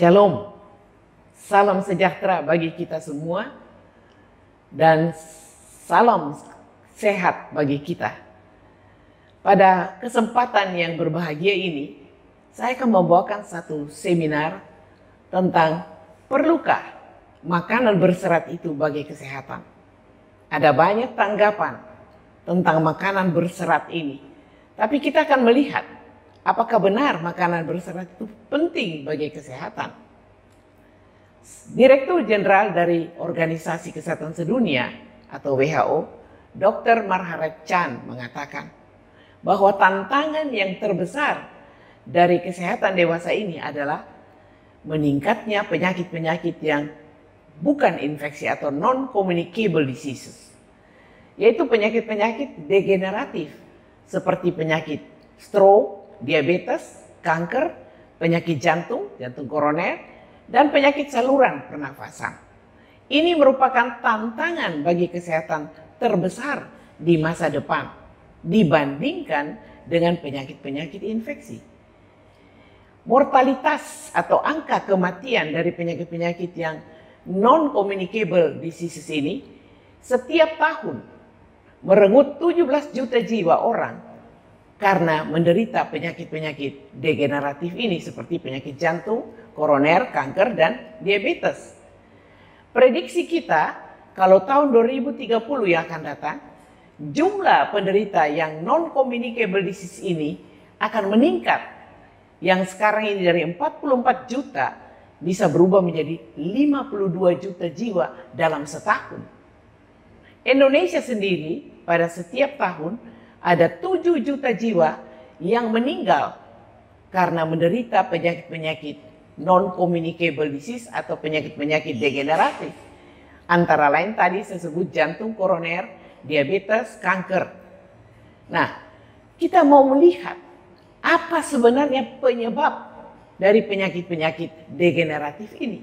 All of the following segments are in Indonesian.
Shalom, salam sejahtera bagi kita semua dan salam sehat bagi kita. Pada kesempatan yang berbahagia ini, saya akan membawakan satu seminar tentang perlukah makanan berserat itu bagi kesehatan. Ada banyak tanggapan tentang makanan berserat ini, tapi kita akan melihat apakah benar makanan berserat itu penting bagi kesehatan. Direktur Jenderal dari Organisasi Kesehatan Sedunia atau WHO, Dr. Margaret Chan mengatakan bahwa tantangan yang terbesar dari kesehatan dewasa ini adalah meningkatnya penyakit-penyakit yang bukan infeksi atau non-communicable diseases, yaitu penyakit-penyakit degeneratif seperti penyakit stroke, diabetes, kanker, penyakit jantung koroner, dan penyakit saluran pernafasan. Ini merupakan tantangan bagi kesehatan terbesar di masa depan dibandingkan dengan penyakit-penyakit infeksi. Mortalitas atau angka kematian dari penyakit-penyakit yang non-communicable diseases ini setiap tahun merenggut 17 juta jiwa orang karena menderita penyakit-penyakit degeneratif ini seperti penyakit jantung, koroner, kanker, dan diabetes. Prediksi kita kalau tahun 2030 yang akan datang, jumlah penderita yang non-communicable disease ini akan meningkat. Yang sekarang ini dari 44 juta bisa berubah menjadi 52 juta jiwa dalam setahun. Indonesia sendiri pada setiap tahun ada 7 juta jiwa yang meninggal karena menderita penyakit-penyakit non-communicable disease atau penyakit-penyakit degeneratif. Antara lain tadi saya sebut jantung, koroner, diabetes, kanker. Nah, kita mau melihat apa sebenarnya penyebab dari penyakit-penyakit degeneratif ini.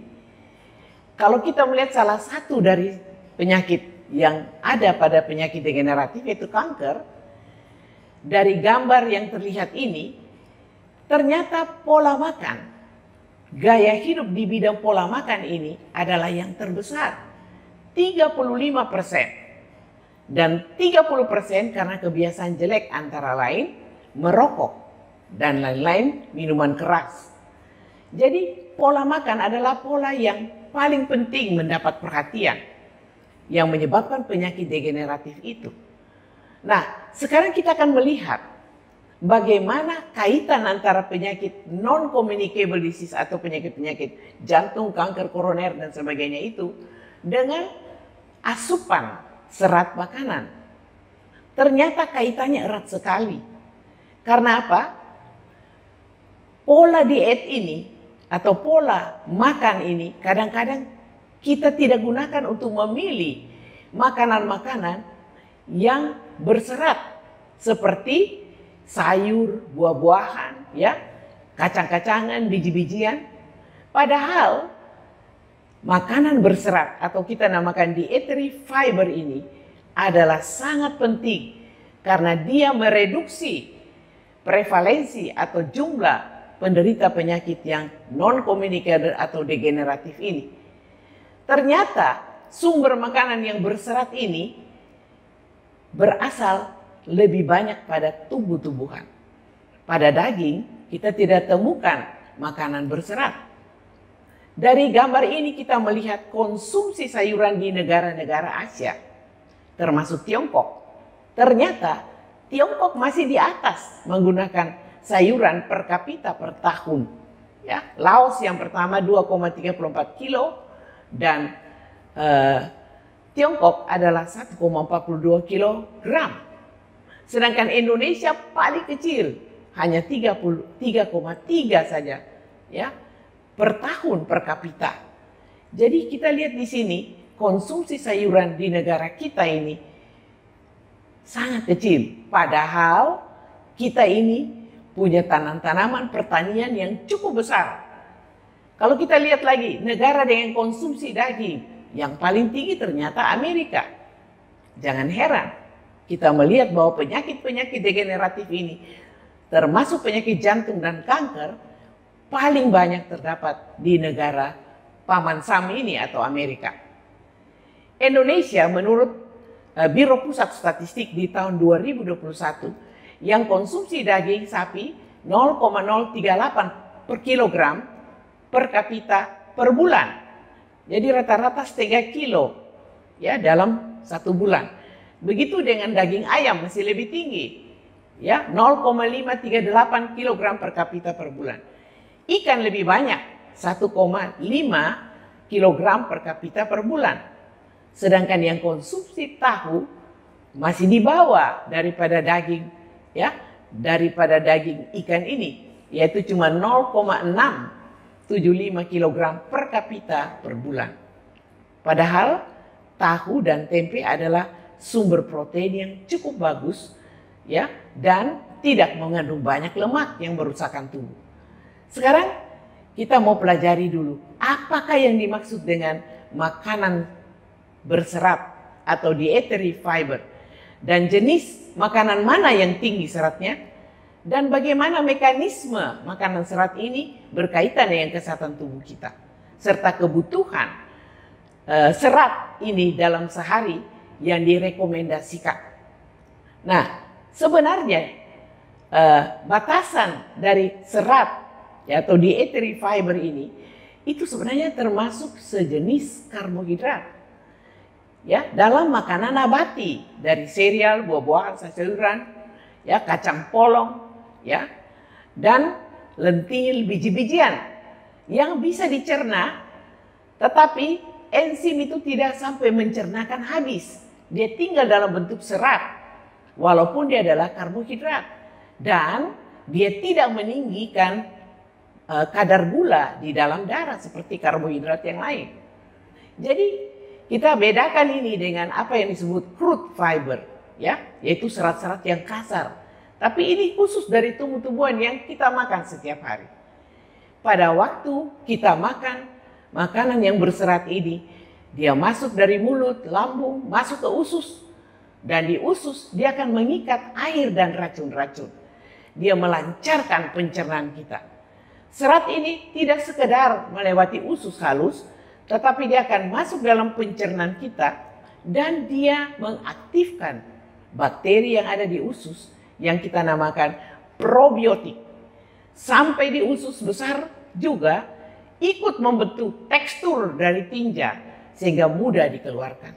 Kalau kita melihat salah satu dari penyakit yang ada pada penyakit degeneratif yaitu kanker, dari gambar yang terlihat ini, ternyata pola makan, gaya hidup di bidang pola makan ini adalah yang terbesar, 35%. Dan 30% karena kebiasaan jelek antara lain merokok dan lain-lain minuman keras. Jadi pola makan adalah pola yang paling penting mendapat perhatian yang menyebabkan penyakit degeneratif itu. Nah, sekarang kita akan melihat bagaimana kaitan antara penyakit non-communicable disease atau penyakit-penyakit jantung, kanker, koroner, dan sebagainya itu dengan asupan serat makanan. Ternyata kaitannya erat sekali. Karena apa? Pola diet ini atau pola makan ini kadang-kadang kita tidak gunakan untuk memilih makanan-makanan yang berserat seperti sayur, buah-buahan, ya, kacang-kacangan, biji-bijian. Padahal makanan berserat atau kita namakan dietary fiber ini adalah sangat penting karena dia mereduksi prevalensi atau jumlah penderita penyakit yang non-communicable atau degeneratif ini. Ternyata sumber makanan yang berserat ini berasal lebih banyak pada tumbuh-tumbuhan. Pada daging kita tidak temukan makanan berserat. Dari gambar ini kita melihat konsumsi sayuran di negara-negara Asia, termasuk Tiongkok. Ternyata Tiongkok masih di atas menggunakan sayuran per kapita per tahun. Ya, Laos yang pertama 2,34 kilo dan Tiongkok adalah 1,42 kilogram. Sedangkan Indonesia paling kecil, hanya 3,3 saja ya, per tahun per kapita. Jadi kita lihat di sini konsumsi sayuran di negara kita ini sangat kecil. Padahal kita ini punya tanaman pertanian yang cukup besar. Kalau kita lihat lagi negara dengan konsumsi daging yang paling tinggi ternyata Amerika. Jangan heran kita melihat bahwa penyakit-penyakit degeneratif ini termasuk penyakit jantung dan kanker paling banyak terdapat di negara Paman Sam ini atau Amerika. Indonesia menurut Biro Pusat Statistik di tahun 2021 yang konsumsi daging sapi 0,038 per kilogram per kapita per bulan. Jadi rata-rata 3 kilo ya dalam 1 bulan. Begitu dengan daging ayam masih lebih tinggi ya 0,538 kilogram per kapita per bulan. Ikan lebih banyak 1,5 kilogram per kapita per bulan. Sedangkan yang konsumsi tahu masih di bawah daripada daging ya, daripada daging ikan ini, yaitu cuma 0,675 kilogram per kapita per bulan. Padahal tahu dan tempe adalah sumber protein yang cukup bagus ya dan tidak mengandung banyak lemak yang merusakkan tubuh. Sekarang kita mau pelajari dulu apakah yang dimaksud dengan makanan berserat atau dietary fiber dan jenis makanan mana yang tinggi seratnya dan bagaimana mekanisme makanan serat ini berkaitan dengan kesehatan tubuh kita serta kebutuhan serat ini dalam sehari yang direkomendasikan. Nah, sebenarnya batasan dari serat ya, atau dietary fiber ini itu sebenarnya termasuk sejenis karbohidrat ya dalam makanan nabati dari sereal, buah-buahan, sayuran, ya kacang polong, ya dan lentil, biji-bijian yang bisa dicerna, tetapi enzim itu tidak sampai mencernakan habis. Dia tinggal dalam bentuk serat, walaupun dia adalah karbohidrat dan dia tidak meninggikan kadar gula di dalam darah seperti karbohidrat yang lain. Jadi kita bedakan ini dengan apa yang disebut crude fiber, ya, yaitu serat-serat yang kasar. Tapi ini khusus dari tumbuh-tumbuhan yang kita makan setiap hari. Pada waktu kita makan makanan yang berserat ini, dia masuk dari mulut, lambung, masuk ke usus. Dan di usus dia akan mengikat air dan racun-racun. Dia melancarkan pencernaan kita. Serat ini tidak sekedar melewati usus halus, tetapi dia akan masuk dalam pencernaan kita dan dia mengaktifkan bakteri yang ada di usus yang kita namakan probiotik. Sampai di usus besar juga ikut membentuk tekstur dari tinja sehingga mudah dikeluarkan.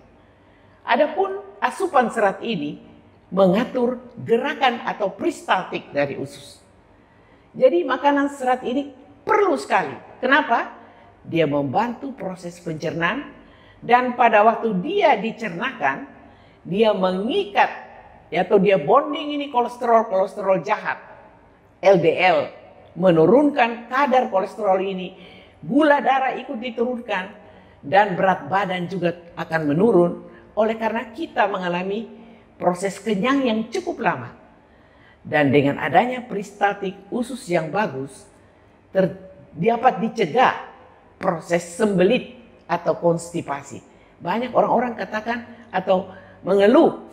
Adapun asupan serat ini mengatur gerakan atau peristaltik dari usus. Jadi makanan serat ini perlu sekali. Kenapa? Dia membantu proses pencernaan dan pada waktu dia dicernakan, dia mengikat atau dia bonding ini kolesterol jahat, LDL, menurunkan kadar kolesterol ini, gula darah ikut diturunkan dan berat badan juga akan menurun oleh karena kita mengalami proses kenyang yang cukup lama. Dan dengan adanya peristaltik usus yang bagus, dapat dicegah proses sembelit atau konstipasi. Banyak orang-orang katakan atau mengeluh,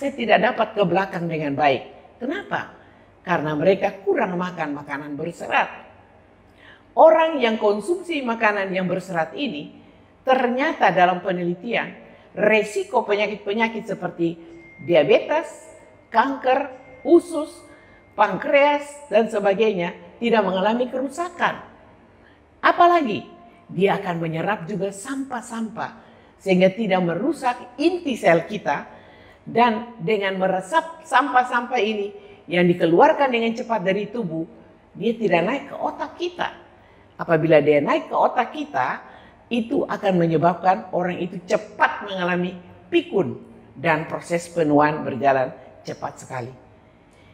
saya tidak dapat ke belakang dengan baik. Kenapa? Karena mereka kurang makan makanan berserat. Orang yang konsumsi makanan yang berserat ini, ternyata dalam penelitian, resiko penyakit-penyakit seperti diabetes, kanker, usus, pankreas, dan sebagainya tidak mengalami kerusakan. Apalagi dia akan menyerap juga sampah-sampah sehingga tidak merusak inti sel kita dan dengan meresap sampah-sampah ini yang dikeluarkan dengan cepat dari tubuh, dia tidak naik ke otak kita. Apabila dia naik ke otak kita, itu akan menyebabkan orang itu cepat mengalami pikun dan proses penuaan berjalan cepat sekali.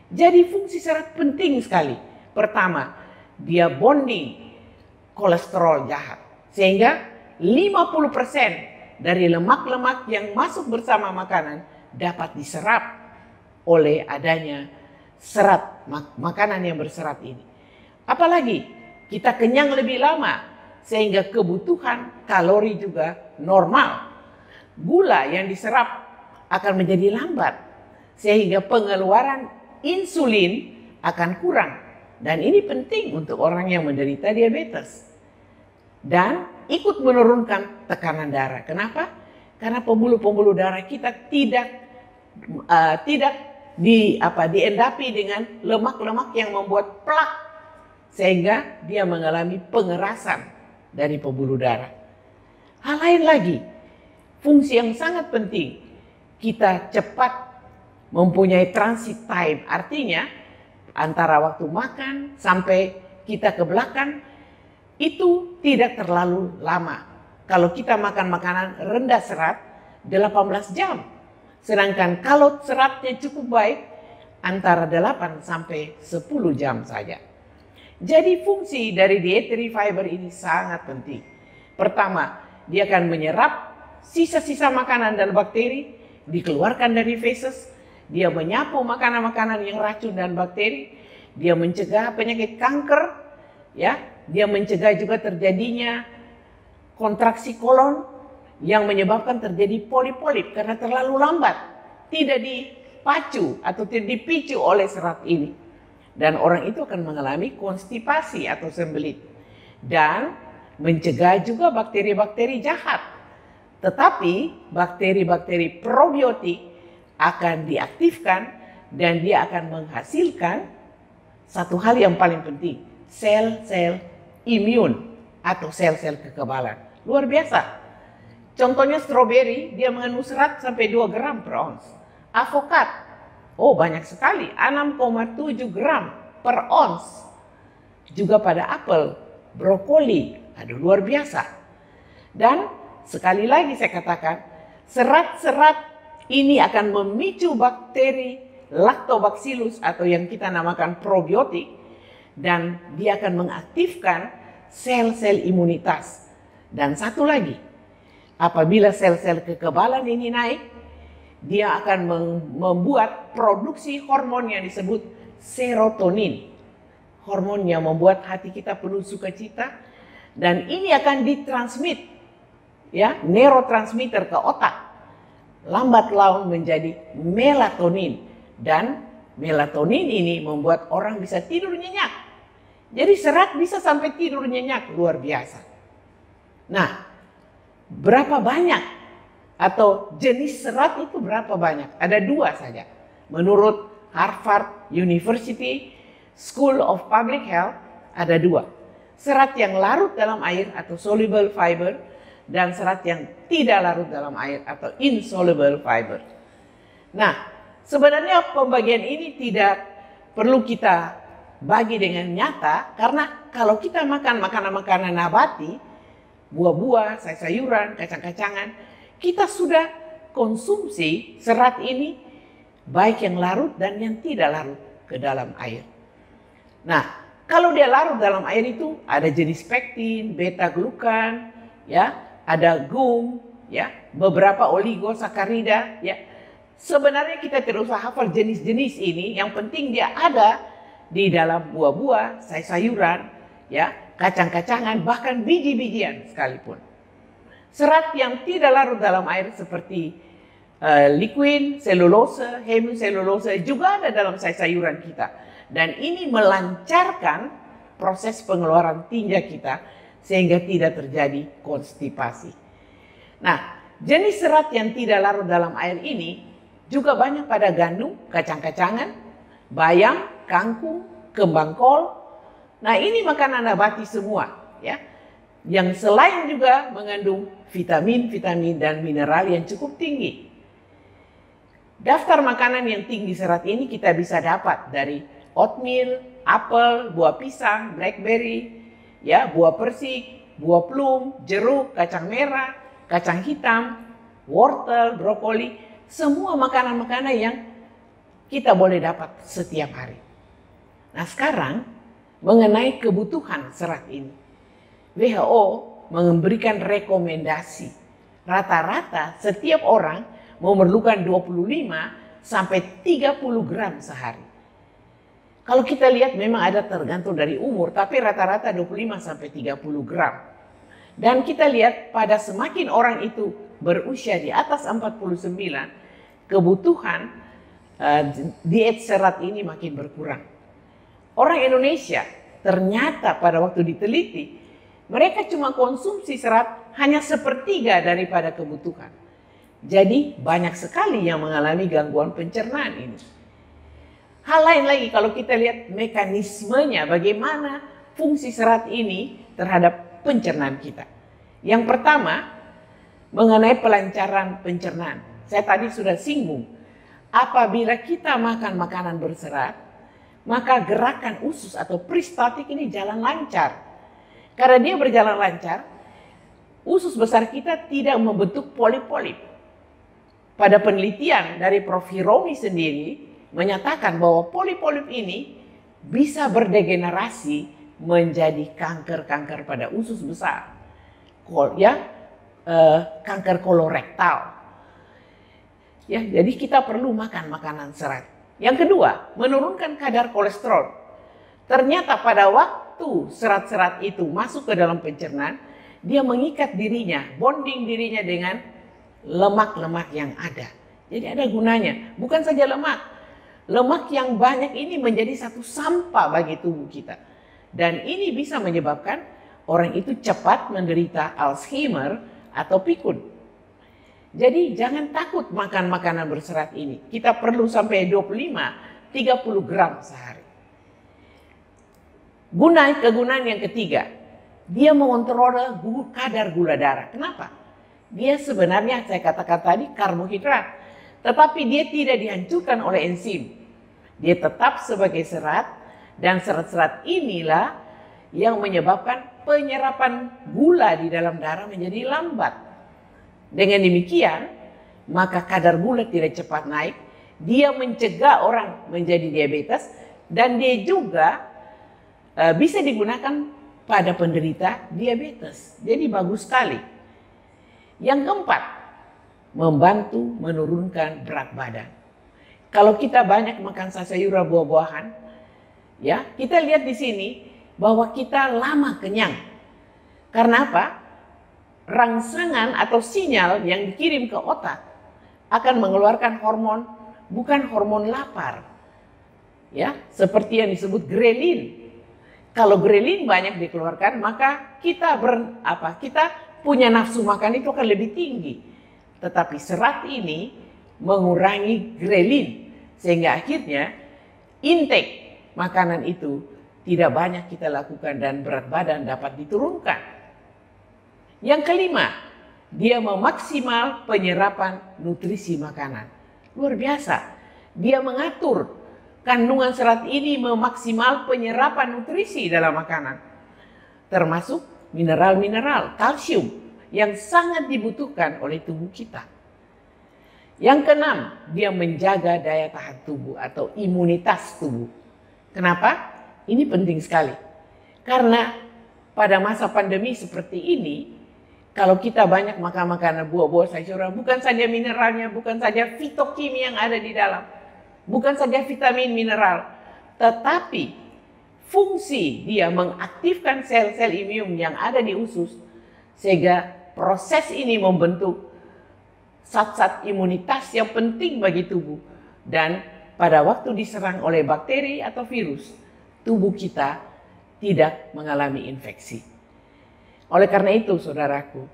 Jadi fungsi serat penting sekali. Pertama, dia bonding kolesterol jahat. Sehingga 50% dari lemak-lemak yang masuk bersama makanan dapat diserap oleh adanya serat makanan yang berserat ini. Apalagi kita kenyang lebih lama sehingga kebutuhan kalori juga normal. Gula yang diserap akan menjadi lambat sehingga pengeluaran insulin akan kurang. Dan ini penting untuk orang yang menderita diabetes. Dan ikut menurunkan tekanan darah. Kenapa? Karena pembuluh-pembuluh darah kita tidak diendapi dengan lemak-lemak yang membuat plak, sehingga dia mengalami pengerasan dari pembuluh darah. Hal lain lagi, fungsi yang sangat penting, kita cepat mempunyai transit time, artinya antara waktu makan sampai kita ke belakang itu tidak terlalu lama. Kalau kita makan makanan rendah serat 18 jam. Sedangkan kalau seratnya cukup baik antara 8 sampai 10 jam saja. Jadi fungsi dari dietary fiber ini sangat penting. Pertama, dia akan menyerap sisa-sisa makanan dan bakteri, dikeluarkan dari feses. Dia menyapu makanan-makanan yang racun dan bakteri. Dia mencegah penyakit kanker, ya. Dia mencegah juga terjadinya kontraksi kolon yang menyebabkan terjadi polip-polip karena terlalu lambat, tidak dipacu atau tidak dipicu oleh serat ini. Dan orang itu akan mengalami konstipasi atau sembelit. Dan mencegah juga bakteri-bakteri jahat. Tetapi bakteri-bakteri probiotik akan diaktifkan dan dia akan menghasilkan satu hal yang paling penting, sel-sel imun atau sel-sel kekebalan. Luar biasa. Contohnya stroberi, dia mengandung serat sampai 2 gram per ons. Avokat, oh banyak sekali, 6,7 gram per ons. Juga pada apel, brokoli, aduh luar biasa. Dan sekali lagi saya katakan, serat-serat ini akan memicu bakteri Lactobacillus atau yang kita namakan probiotik, dan dia akan mengaktifkan sel-sel imunitas. Dan satu lagi, apabila sel-sel kekebalan ini naik, dia akan membuat produksi hormon yang disebut serotonin. Hormon yang membuat hati kita penuh sukacita, dan ini akan ditransmit, ya, neurotransmitter ke otak. Lambat laun menjadi melatonin, dan melatonin ini membuat orang bisa tidur nyenyak. Jadi serat bisa sampai tidur nyenyak, luar biasa. Nah, berapa banyak atau jenis serat itu berapa banyak? Ada 2 saja. Menurut Harvard University School of Public Health ada 2. Serat yang larut dalam air atau soluble fiber dan serat yang tidak larut dalam air atau insoluble fiber. Nah, sebenarnya pembagian ini tidak perlu kita bagi dengan nyata, karena kalau kita makan makanan-makanan nabati, buah-buah, sayur-sayuran, kacang-kacangan, kita sudah konsumsi serat ini baik yang larut dan yang tidak larut ke dalam air. Nah, kalau dia larut dalam air itu ada jenis pektin, beta-glukan, ya, ada gum, ya, beberapa oligosakarida, ya. Sebenarnya kita tidak usah hafal jenis-jenis ini, yang penting dia ada di dalam buah-buah, sayur-sayuran, ya, kacang-kacangan, bahkan biji-bijian sekalipun. Serat yang tidak larut dalam air seperti liquin, selulose, hemiselulose juga ada dalam sayur-sayuran kita. Dan ini melancarkan proses pengeluaran tinja kita sehingga tidak terjadi konstipasi. Nah, jenis serat yang tidak larut dalam air ini juga banyak pada gandum, kacang-kacangan, bayam, kangkung, kembang kol. Nah, ini makanan nabati semua, ya. Yang selain juga mengandung vitamin dan mineral yang cukup tinggi. Daftar makanan yang tinggi serat ini kita bisa dapat dari oatmeal, apel, buah pisang, blackberry, ya, buah persik, buah plum, jeruk, kacang merah, kacang hitam, wortel, brokoli, semua makanan-makanan yang kita boleh dapat setiap hari. Nah, sekarang mengenai kebutuhan serat ini, WHO memberikan rekomendasi rata-rata setiap orang memerlukan 25 sampai 30 gram sehari. Kalau kita lihat memang ada tergantung dari umur, tapi rata-rata 25 sampai 30 gram. Dan kita lihat pada semakin orang itu berusia di atas 49, kebutuhan diet serat ini makin berkurang. Orang Indonesia ternyata pada waktu diteliti, mereka cuma konsumsi serat hanya sepertiga daripada kebutuhan. Jadi banyak sekali yang mengalami gangguan pencernaan ini. Hal lain lagi kalau kita lihat mekanismenya, bagaimana fungsi serat ini terhadap pencernaan kita. Yang pertama, mengenai pelancaran pencernaan. Saya tadi sudah singgung, apabila kita makan makanan berserat, maka gerakan usus atau peristaltik ini jalan lancar. Karena dia berjalan lancar, usus besar kita tidak membentuk polip-polip. Pada penelitian dari Prof. Hiromi sendiri menyatakan bahwa polip-polip ini bisa berdegenerasi menjadi kanker-kanker pada usus besar. Kanker kolorektal. Ya, jadi kita perlu makan makanan serat. Yang kedua, menurunkan kadar kolesterol. Ternyata pada waktu serat-serat itu masuk ke dalam pencernaan, dia mengikat dirinya, bonding dirinya dengan lemak-lemak yang ada. Jadi ada gunanya, bukan saja lemak. Lemak yang banyak ini menjadi satu sampah bagi tubuh kita. Dan ini bisa menyebabkan orang itu cepat menderita Alzheimer atau pikun. Jadi jangan takut makan makanan berserat ini. Kita perlu sampai 25-30 gram sehari. Kegunaan yang ketiga, dia mengontrol kadar gula darah. Kenapa? Dia sebenarnya saya katakan tadi karbohidrat, tetapi dia tidak dihancurkan oleh enzim. Dia tetap sebagai serat, dan serat-serat inilah yang menyebabkan penyerapan gula di dalam darah menjadi lambat. Dengan demikian, maka kadar gula tidak cepat naik, dia mencegah orang menjadi diabetes, dan dia juga bisa digunakan pada penderita diabetes. Jadi bagus sekali. Yang keempat, membantu menurunkan berat badan. Kalau kita banyak makan sayur-sayuran, buah-buahan, ya, kita lihat di sini bahwa kita lama kenyang. Karena apa? Rangsangan atau sinyal yang dikirim ke otak akan mengeluarkan hormon, bukan hormon lapar, ya, seperti yang disebut grelin. Kalau grelin banyak dikeluarkan, maka kita punya nafsu makan itu akan lebih tinggi. Tetapi serat ini mengurangi grelin, sehingga akhirnya intake makanan itu tidak banyak kita lakukan dan berat badan dapat diturunkan. Yang kelima, dia memaksimal penyerapan nutrisi makanan. Luar biasa. Dia mengatur kandungan serat ini memaksimal penyerapan nutrisi dalam makanan. Termasuk mineral-mineral, kalsium yang sangat dibutuhkan oleh tubuh kita. Yang keenam, dia menjaga daya tahan tubuh atau imunitas tubuh. Kenapa? Ini penting sekali. Karena pada masa pandemi seperti ini, kalau kita banyak makan makanan buah-buah, sayuran, bukan saja mineralnya, bukan saja fitokimia yang ada di dalam, bukan saja vitamin mineral, tetapi fungsi dia mengaktifkan sel-sel imun yang ada di usus, sehingga proses ini membentuk zat-zat imunitas yang penting bagi tubuh. Dan pada waktu diserang oleh bakteri atau virus, tubuh kita tidak mengalami infeksi. Oleh karena itu, saudaraku,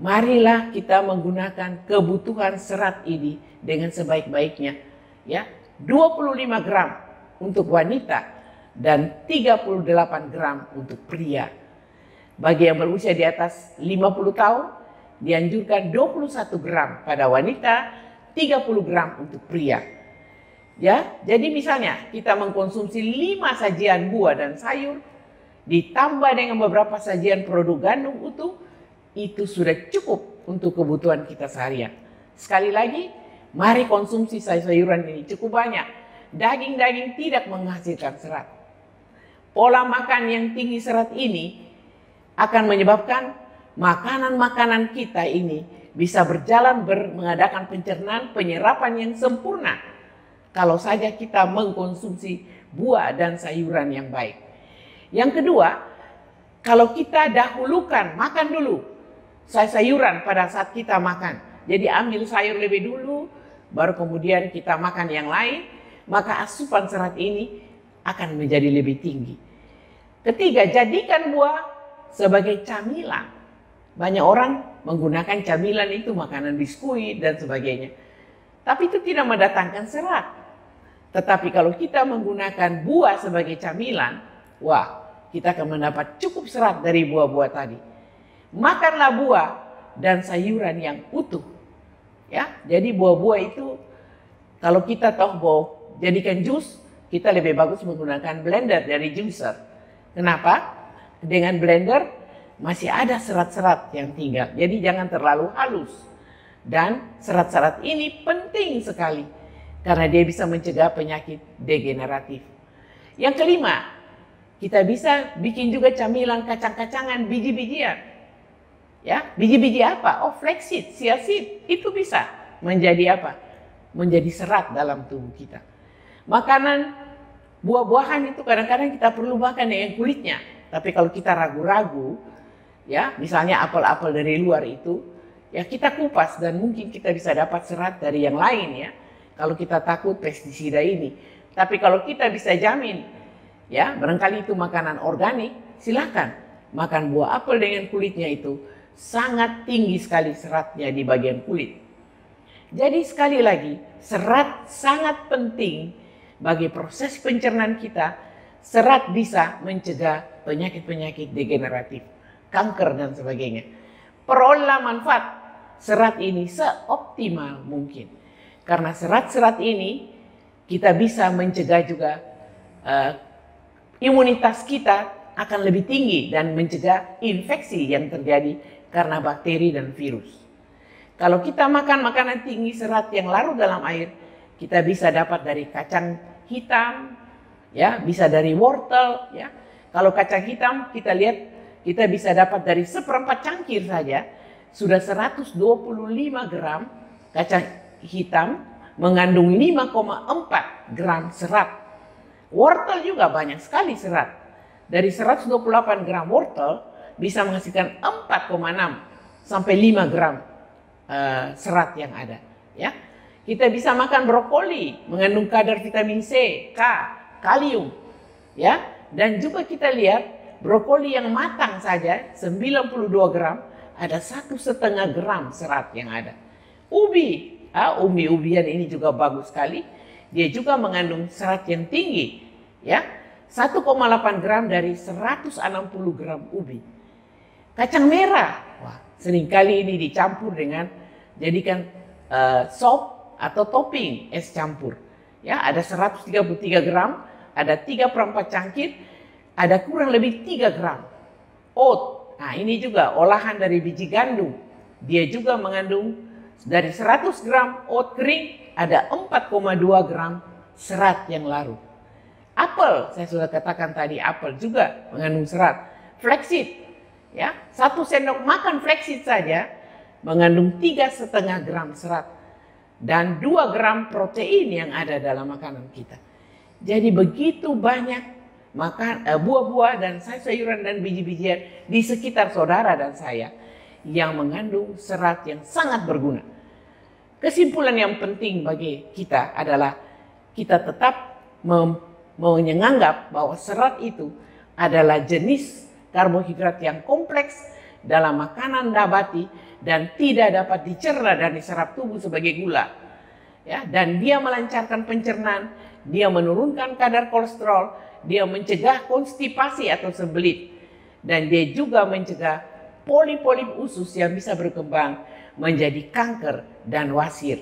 marilah kita menggunakan kebutuhan serat ini dengan sebaik-baiknya. Ya, 25 gram untuk wanita dan 38 gram untuk pria. Bagi yang berusia di atas 50 tahun, dianjurkan 21 gram pada wanita, 30 gram untuk pria. Ya, jadi misalnya kita mengkonsumsi 5 sajian buah dan sayur, ditambah dengan beberapa sajian produk gandum utuh, itu sudah cukup untuk kebutuhan kita seharian. Sekali lagi, mari konsumsi sayur-sayuran ini cukup banyak. Daging-daging tidak menghasilkan serat. Pola makan yang tinggi serat ini akan menyebabkan makanan-makanan kita ini bisa berjalan mengadakan pencernaan, penyerapan yang sempurna. Kalau saja kita mengkonsumsi buah dan sayuran yang baik. Yang kedua, kalau kita dahulukan, makan dulu sayur-sayuran pada saat kita makan. Jadi ambil sayur lebih dulu, baru kemudian kita makan yang lain, maka asupan serat ini akan menjadi lebih tinggi. Ketiga, jadikan buah sebagai camilan. Banyak orang menggunakan camilan itu makanan biskuit dan sebagainya. Tapi itu tidak mendatangkan serat. Tetapi kalau kita menggunakan buah sebagai camilan, wah, kita akan mendapat cukup serat dari buah-buah tadi. Makanlah buah dan sayuran yang utuh. Ya, jadi buah-buah itu kalau kita tahu bahwa jadikan jus, kita lebih bagus menggunakan blender dari juicer. Kenapa? Dengan blender masih ada serat-serat yang tinggal. Jadi jangan terlalu halus. Dan serat-serat ini penting sekali karena dia bisa mencegah penyakit degeneratif. Yang kelima, kita bisa bikin juga camilan kacang-kacangan, biji-bijian. Ya, biji-biji apa? Oh, flaxseed, chia seed, itu bisa menjadi apa? Menjadi serat dalam tubuh kita. Makanan buah-buahan itu kadang-kadang kita perlu makan dengan kulitnya. Tapi kalau kita ragu-ragu, ya, misalnya apel-apel dari luar itu, ya kita kupas dan mungkin kita bisa dapat serat dari yang lain ya. Kalau kita takut pestisida ini. Tapi kalau kita bisa jamin, ya barangkali itu makanan organik, silakan makan buah apel dengan kulitnya itu. Sangat tinggi sekali seratnya di bagian kulit. Jadi sekali lagi, serat sangat penting bagi proses pencernaan kita. Serat bisa mencegah penyakit-penyakit degeneratif, kanker dan sebagainya. Perolehlah manfaat serat ini seoptimal mungkin. Karena serat-serat ini kita bisa mencegah juga imunitas kita akan lebih tinggi dan mencegah infeksi yang terjadi karena bakteri dan virus. Kalau kita makan makanan tinggi serat yang larut dalam air, kita bisa dapat dari kacang hitam, ya, bisa dari wortel, ya. Kalau kacang hitam kita lihat kita bisa dapat dari 1/4 cangkir saja sudah 125 gram kacang hitam mengandung 5,4 gram serat. Wortel juga banyak sekali serat. Dari 128 gram wortel bisa menghasilkan 4,6 sampai 5 gram serat yang ada. Ya, kita bisa makan brokoli mengandung kadar vitamin C, K, kalium. Ya, dan juga kita lihat brokoli yang matang saja 92 gram ada 1,5 gram serat yang ada. Ubi, umbi-umbian ini juga bagus sekali. Dia juga mengandung serat yang tinggi. Ya, 1,8 gram dari 160 gram ubi. Kacang merah, wah, seringkali ini dicampur dengan jadikan sop atau topping es campur. Ya, ada 133 gram, ada 3/4 cangkir, ada kurang lebih 3 gram. Oat, nah ini juga olahan dari biji gandum. Dia juga mengandung dari 100 gram oat kering, ada 4,2 gram serat yang larut. Apel, saya sudah katakan tadi, apel juga mengandung serat. Flaxseed, ya, 1 sendok makan flaxseed saja mengandung 3,5 gram serat dan 2 gram protein yang ada dalam makanan kita. Jadi begitu banyak buah-buah dan sayur-sayuran dan biji-bijian di sekitar saudara dan saya yang mengandung serat yang sangat berguna. Kesimpulan yang penting bagi kita adalah kita tetap menganggap bahwa serat itu adalah jenis karbohidrat yang kompleks dalam makanan nabati dan tidak dapat dicerna dan diserap tubuh sebagai gula. Ya, dan dia melancarkan pencernaan, dia menurunkan kadar kolesterol, dia mencegah konstipasi atau sembelit, dan dia juga mencegah polip-polip usus yang bisa berkembang menjadi kanker dan wasir.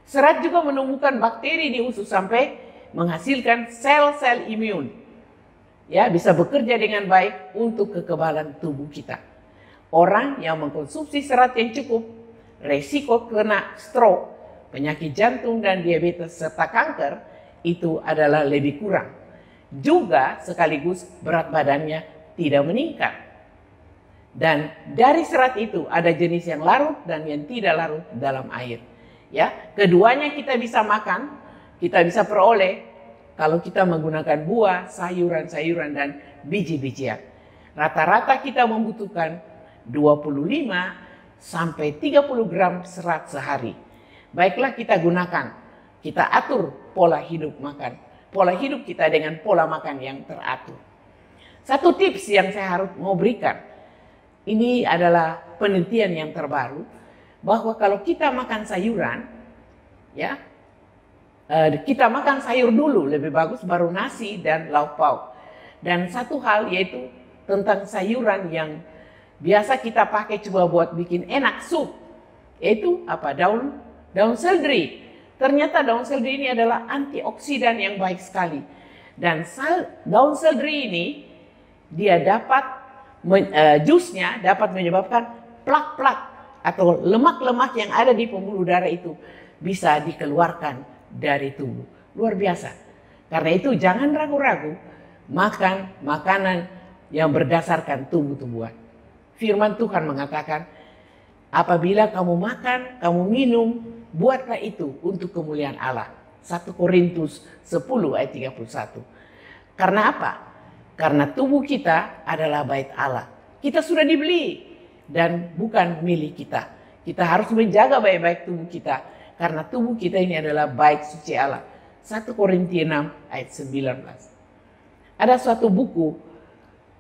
Serat juga menumbuhkan bakteri di usus sampai menghasilkan sel-sel imun. Ya, bisa bekerja dengan baik untuk kekebalan tubuh kita. Orang yang mengkonsumsi serat yang cukup, resiko kena stroke, penyakit jantung dan diabetes serta kanker itu adalah lebih kurang. Juga sekaligus berat badannya tidak meningkat. Dan dari serat itu ada jenis yang larut dan yang tidak larut dalam air. Ya, keduanya kita bisa makan, kita bisa peroleh kalau kita menggunakan buah, sayuran-sayuran dan biji-bijian. Rata-rata kita membutuhkan 25 sampai 30 gram serat sehari. Baiklah kita gunakan, kita atur pola hidup makan pola hidup kita dengan pola makan yang teratur. Satu tips yang saya harus mau berikan, ini adalah penelitian yang terbaru, bahwa kalau kita makan sayuran, ya, kita makan sayur dulu lebih bagus, baru nasi dan lauk pauk. Dan satu hal yaitu tentang sayuran yang biasa kita pakai coba buat bikin enak sup, yaitu apa? Daun seledri. Ternyata daun seledri ini adalah antioksidan yang baik sekali. Dan daun seledri ini dia dapat jusnya dapat menyebabkan plak-plak atau lemak-lemak yang ada di pembuluh darah itu bisa dikeluarkan dari tubuh. Luar biasa. Karena itu jangan ragu-ragu makan makanan yang berdasarkan tumbuh-tumbuhan. Firman Tuhan mengatakan, apabila kamu makan, kamu minum, buatlah itu untuk kemuliaan Allah. 1 Korintus 10 ayat 31. Karena apa? Karena tubuh kita adalah bait Allah. Kita sudah dibeli dan bukan milik kita. Kita harus menjaga baik-baik tubuh kita. Karena tubuh kita ini adalah bait suci Allah. 1 Korintus 6 ayat 19. Ada suatu buku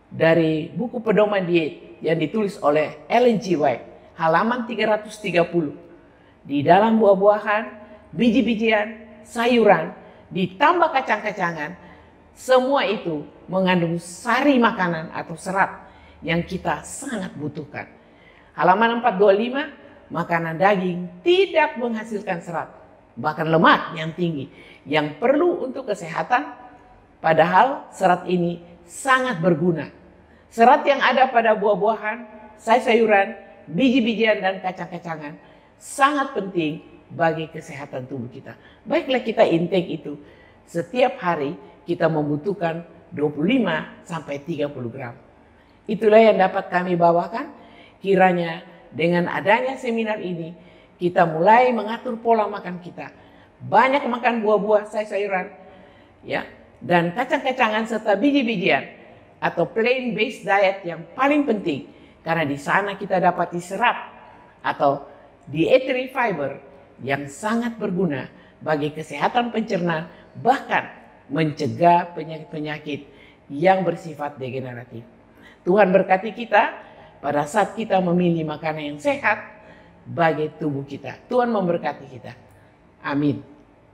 dari buku pedoman diet yang ditulis oleh Ellen G. White. Halaman 330. Di dalam buah-buahan, biji-bijian, sayuran, ditambah kacang-kacangan, semua itu mengandung sari makanan atau serat yang kita sangat butuhkan. Halaman 425, makanan daging tidak menghasilkan serat, bahkan lemak yang tinggi, yang perlu untuk kesehatan, padahal serat ini sangat berguna. Serat yang ada pada buah-buahan, sayur-sayuran, biji-bijian, dan kacang-kacangan sangat penting bagi kesehatan tubuh kita. Baiklah kita intake itu. Setiap hari kita membutuhkan 25-30 gram. Itulah yang dapat kami bawakan. Kiranya dengan adanya seminar ini, kita mulai mengatur pola makan kita. Banyak makan buah-buah, sayur-sayuran, ya, dan kacang-kacangan serta biji-bijian atau plant-based diet yang paling penting. Karena di sana kita dapati serat atau dietary fiber yang sangat berguna bagi kesehatan pencernaan, bahkan mencegah penyakit-penyakit yang bersifat degeneratif. Tuhan berkati kita pada saat kita memilih makanan yang sehat bagi tubuh kita. Tuhan memberkati kita. Amin.